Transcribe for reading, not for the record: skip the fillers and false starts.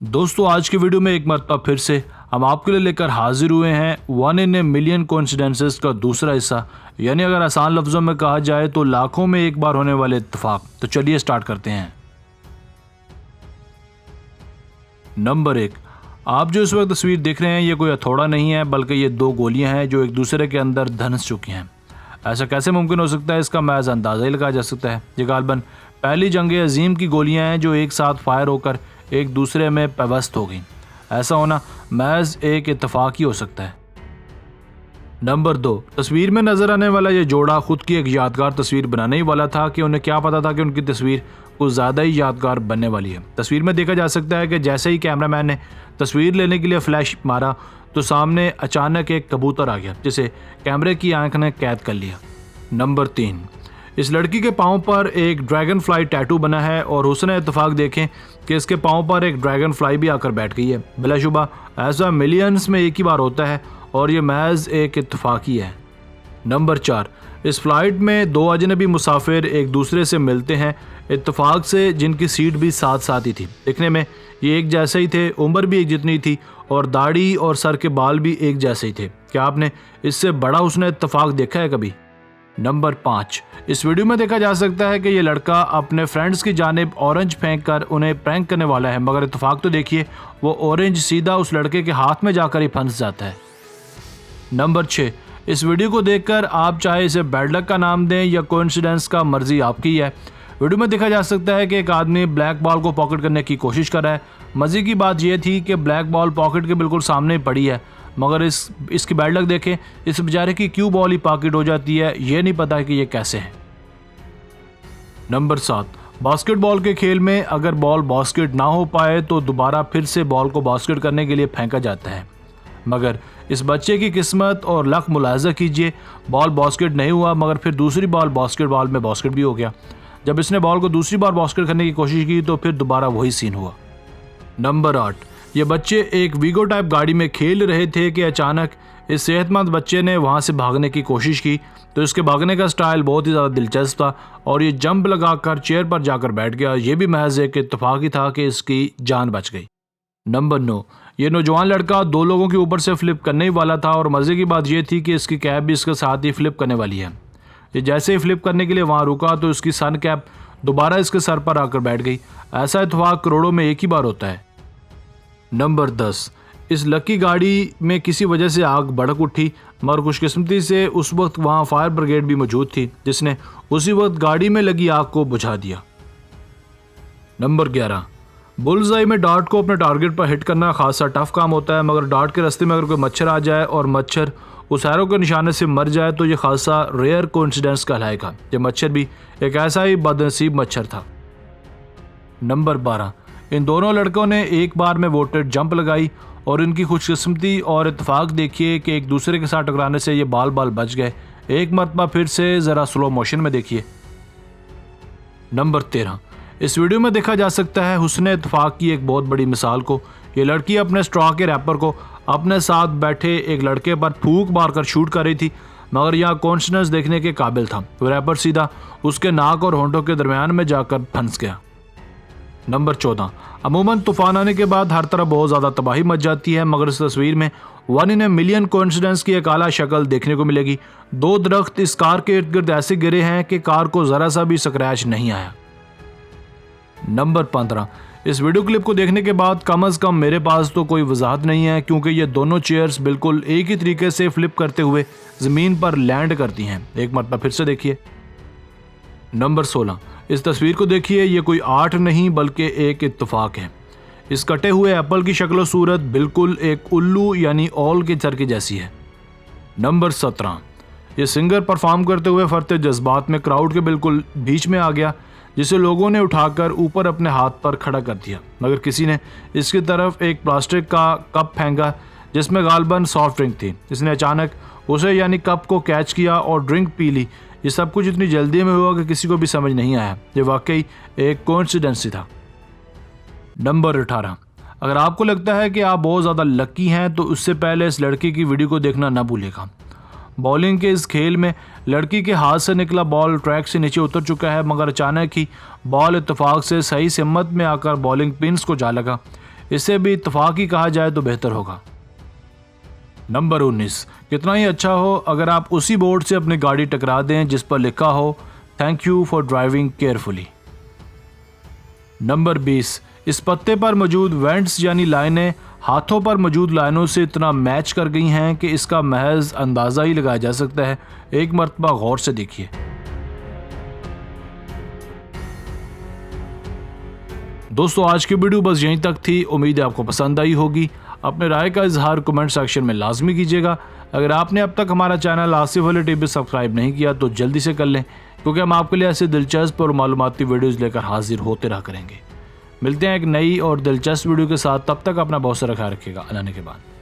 दोस्तों आज की वीडियो में एक मरतबा फिर से हम आपके लिए लेकर हाजिर हुए हैं 1 in a million कोइंसिडेंसेस का दूसरा हिस्सा, यानी अगर आसान लफ्ज़ों में कहा जाए तो लाखों में एक बार होने वाले इत्तेफाक। तो चलिए स्टार्ट करते हैं। नंबर 1, आप जो इस वक्त तस्वीर देख रहे हैं ये कोई हथौड़ा नहीं है, बल्कि ये दो गोलियां हैं जो एक दूसरे के अंदर धंस चुकी हैं। ऐसा कैसे मुमकिन हो सकता है, इसका महज अंदाज़ा ही लगाया जा सकता है। ये गालबन पहली जंग अजीम की गोलियां हैं जो एक साथ फायर होकर एक दूसरे में पेवस्त हो गई। ऐसा होना महज एक इत्तेफाक ही हो सकता है। नंबर 2, तस्वीर में नजर आने वाला ये जोड़ा खुद की एक यादगार तस्वीर बनाने ही वाला था कि उन्हें क्या पता था कि उनकी तस्वीर कुछ ज़्यादा ही यादगार बनने वाली है। तस्वीर में देखा जा सकता है कि जैसे ही कैमरामैन ने तस्वीर लेने के लिए फ्लैश मारा तो सामने अचानक एक कबूतर आ गया जिसे कैमरे की आंख ने कैद कर लिया। नंबर 3, इस लड़की के पाँव पर एक ड्रैगन फ्लाई टैटू बना है और हुस्न इत्तेफाक देखें कि इसके पाँव पर एक ड्रैगन फ्लाई भी आकर बैठ गई है। बिलाशुबा ऐसा मिलियंस में एक ही बार होता है और ये महज एक इत्तेफाक ही है। नंबर 4, इस फ्लाइट में दो अजनबी मुसाफिर एक दूसरे से मिलते हैं इत्तेफाक से, जिनकी सीट भी साथ साथ ही थी। दिखने में ये एक जैसे ही थे, उम्र भी एक जितनी थी और दाढ़ी और सर के बाल भी एक जैसे ही थे। क्या आपने इससे बड़ा हुस्न इत्तेफाक देखा है कभी? नंबर 5, इस वीडियो में देखा जा सकता है कि ये लड़का अपने फ्रेंड्स की जानिब ऑरेंज फेंक कर उन्हें प्रैंक करने वाला है, मगर इत्तेफाक तो देखिए वो ऑरेंज सीधा उस लड़के के हाथ में जाकर ही फंस जाता है। नंबर 6, इस वीडियो को देखकर आप चाहे इसे बैड लक का नाम दें या कोइंसिडेंस का, मर्जी आपकी है। वीडियो में देखा जा सकता है कि एक आदमी ब्लैक बॉल को पॉकेट करने की कोशिश कर रहा है। मज़े की बात यह थी कि ब्लैक बॉल पॉकेट के बिल्कुल सामने पड़ी है, मगर इसकी बैड लक देखें, इस बेचारे की क्यों बॉल ही पॉकेट हो जाती है, ये नहीं पता कि ये कैसे है। नंबर 7, बास्केटबॉल के खेल में अगर बॉल बास्केट ना हो पाए तो दोबारा फिर से बॉल को बास्केट करने के लिए फेंका जाता है, मगर इस बच्चे की किस्मत और लक मुलाहजा कीजिए, बॉल बास्केट नहीं हुआ मगर फिर दूसरी बॉल बास्केटबॉल में बास्केट भी हो गया। जब इसने बॉल को दूसरी बार बास्केट करने की कोशिश की तो फिर दोबारा वही सीन हुआ। नंबर 8, ये बच्चे एक वीगो टाइप गाड़ी में खेल रहे थे कि अचानक इस सेहतमंद बच्चे ने वहाँ से भागने की कोशिश की, तो इसके भागने का स्टाइल बहुत ही ज़्यादा दिलचस्प था और ये जंप लगाकर चेयर पर जाकर बैठ गया। ये भी महज एक इत्तेफाक ही था कि इसकी जान बच गई। नंबर 9, ये नौजवान लड़का दो लोगों के ऊपर से फ्लिप करने ही वाला था और मज़े की बात यह थी कि इसकी कैब भी इसके साथ ही फ्लिप करने वाली है। ये जैसे ही फ्लिप करने के लिए वहाँ रुका तो इसकी सन कैप दोबारा इसके सर पर आकर बैठ गई। ऐसा इत्तेफाक करोड़ों में एक ही बार होता है। नंबर 10, इस लकी गाड़ी में किसी वजह से आग भड़क उठी, मगर खुशकिस्मती से उस वक्त वहाँ फायर ब्रिगेड भी मौजूद थी जिसने उसी वक्त गाड़ी में लगी आग को बुझा दिया। नंबर 11, बुल्सआई में डार्ट को अपने टारगेट पर हिट करना खासा टफ काम होता है, मगर डार्ट के रास्ते में अगर कोई मच्छर आ जाए और मच्छर उस एरो के निशाने से मर जाए तो ये खासा रेयर कोइंसिडेंस कहलाएगा। ये मच्छर भी एक ऐसा ही बदनसीब मच्छर था। नंबर 12, इन दोनों लड़कों ने एक बार में वोटेड जंप लगाई और इनकी खुशकिस्मती और इत्तेफाक देखिए कि एक दूसरे के साथ टकराने से ये बाल बाल बच गए। एक मरतबा फिर से ज़रा स्लो मोशन में देखिए। नंबर 13, इस वीडियो में देखा जा सकता है हुस्न इत्तेफाक की एक बहुत बड़ी मिसाल को। ये लड़की अपने स्ट्रॉ के रैपर को अपने साथ बैठे एक लड़के पर फूंक मारकर शूट कर रही थी, मगर यहाँ कॉन्शियसनेस देखने के काबिल था। वो रैपर सीधा उसके नाक और होंठों के दरमियान में जाकर फंस गया। नंबर 14, अमूमन तूफान आने के बाद हर तरफ बहुत ज़्यादा तबाही मच जाती है, मगर इस तस्वीर में 1 in a million कोइंसिडेंस की एक आला शक्ल देखने को मिलेगी। दो दरख्त इस कार के इर्द गिर्द ऐसे गिरे हैं कि कार को ज़रा सा भी स्क्रैच नहीं आया। नंबर 15, इस वीडियो क्लिप को देखने के बाद कम से कम मेरे पास तो कोई वजाहत नहीं है, क्योंकि ये दोनों चेयर्स बिल्कुल एक ही तरीके से फ्लिप करते हुए ज़मीन पर लैंड करती हैं। एक मरतबा फिर से देखिए। नंबर 16, इस तस्वीर को देखिए, ये कोई आर्ट नहीं बल्कि एक इत्तेफाक है। इस कटे हुए एप्पल की शक्ल सूरत बिल्कुल एक उल्लू यानी ओल के सर की जैसी है। नंबर 17, ये सिंगर परफॉर्म करते हुए फरते जज्बात में क्राउड के बिल्कुल बीच में आ गया, जिसे लोगों ने उठाकर ऊपर अपने हाथ पर खड़ा कर दिया, मगर किसी ने इसकी तरफ एक प्लास्टिक का कप फेंका जिसमें गालबन सॉफ्ट ड्रिंक थी। इसने अचानक उसे यानी कप को कैच किया और ड्रिंक पी ली। ये सब कुछ इतनी जल्दी में हुआ कि किसी को भी समझ नहीं आया। ये वाकई एक कोइंसिडेंस ही था। नंबर 18, अगर आपको लगता है कि आप बहुत ज़्यादा लकी हैं तो उससे पहले इस लड़की की वीडियो को देखना ना भूलिएगा। बॉलिंग के इस खेल में लड़की के हाथ से निकला बॉल ट्रैक से नीचे उतर चुका है, मगर अचानक ही बॉल इत्तेफाक से सही सिमत में आकर बॉलिंग पिन्स को जा लगा। इसे भी इत्तफाकी कहा जाए तो बेहतर होगा। नंबर 19, कितना ही अच्छा हो अगर आप उसी बोर्ड से अपनी गाड़ी टकरा दें जिस पर लिखा हो thank you for driving carefully. Number 20, इस पत्ते पर मौजूद वेंट्स यानी लाइनें हाथों पर मौजूद लाइनों से इतना मैच कर गई हैं कि इसका महज अंदाज़ा ही लगाया जा सकता है। एक मर्तबा गौर से देखिए। दोस्तों, आज की वीडियो बस यहीं तक थी। उम्मीद है आपको पसंद आई होगी। अपने राय का इजहार कमेंट सेक्शन में लाजमी कीजिएगा। अगर आपने अब तक हमारा channel Asif Ali TV subscribe नहीं किया तो जल्दी से कर लें, क्योंकि हम आपके लिए ऐसे दिलचस्प और मालूमाती वीडियोज़ लेकर हाजिर होते रहा करेंगे। मिलते हैं एक नई और दिलचस्प वीडियो के साथ। तब तक अपना बहुत सारा ख्याल रखिएगा। अल्लाह के बाद।